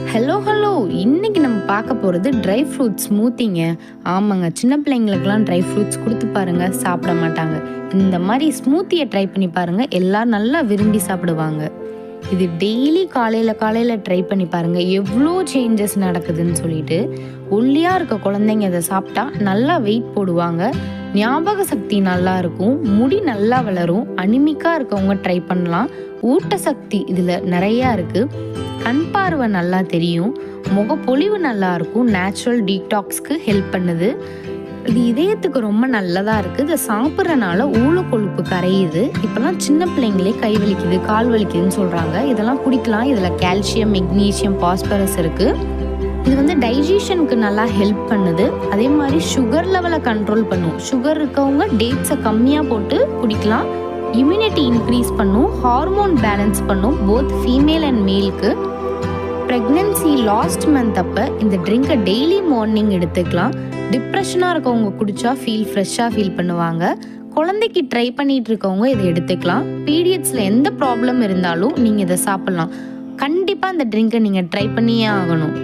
Hello இன்னைக்கு நம்ம பார்க்க போகிறது ட்ரை ஃப்ரூட்ஸ் ஸ்மூத்திங்க. ஆமாங்க, சின்ன பிள்ளைங்களுக்கெல்லாம் ட்ரை ஃப்ரூட்ஸ் கொடுத்து பாருங்க, சாப்பிட மாட்டாங்க. இந்த மாதிரி ஸ்மூத்தியை ட்ரை பண்ணி பாருங்க, எல்லாம் நல்லா விரும்பி சாப்பிடுவாங்க. இது டெய்லி காலையில் ட்ரை பண்ணி பாருங்க, எவ்வளோ சேஞ்சஸ் நடக்குதுன்னு சொல்லிட்டு. ஒல்லியாக இருக்க குழந்தைங்க இதை சாப்பிட்டா நல்லா வெயிட் போடுவாங்க, ஞாபக சக்தி நல்லா இருக்கும், முடி நல்லா வளரும். அனிமிக்காக இருக்கவங்க ட்ரை பண்ணலாம். ஊட்டசக்தி இதில் நிறையா இருக்குது. கண் பார்வை நல்லா தெரியும், முகப்பொலிவு நல்லா இருக்கும், நேச்சுரல் டீடாக்ஸ்க்கு ஹெல்ப் பண்ணுது. இது இதயத்துக்கு ரொம்ப நல்லதாக இருக்குது. இதை சாப்பிட்றனால ஊழக்கொழுப்பு கரையுது. இப்போல்லாம் சின்ன பிள்ளைங்களே கை வலிக்குது, கால் வலிக்குதுன்னு சொல்கிறாங்க. இதெல்லாம் குடிக்கலாம். இதில் கால்சியம், மெக்னீசியம், பாஸ்பரஸ் இருக்குது. இது டைஜஷனுக்கு நல்லா ஹெல்ப் பண்ணுது. அதே மாதிரி சுகர் லெவலை கண்ட்ரோல் பண்ணும். சுகர் இருக்கவங்க டேட்ஸை கம்மியாக போட்டு குடிக்கலாம். இம்யூனிட்டி இன்க்ரீஸ் பண்ணும், ஹார்மோன் பேலன்ஸ் பண்ணும், போத் ஃபீமேல் அண்ட் மேலுக்கு. ப்ரெக்னென்சி லாஸ்ட் மந்த் அப்போ இந்த ட்ரிங்கை டெய்லி மார்னிங் எடுத்துக்கலாம். டிப்ரெஷனாக இருக்கவங்க குடித்தா ஃப்ரெஷ்ஷாக ஃபீல் பண்ணுவாங்க. குழந்தைக்கு ட்ரை பண்ணிகிட்டு இருக்கவங்க இதை எடுத்துக்கலாம். பீரியட்ஸில் எந்த ப்ராப்ளம் இருந்தாலும் நீங்கள் இதை சாப்பிட்லாம். கண்டிப்பாக இந்த ட்ரிங்கை நீங்கள் ட்ரை பண்ணியே ஆகணும்.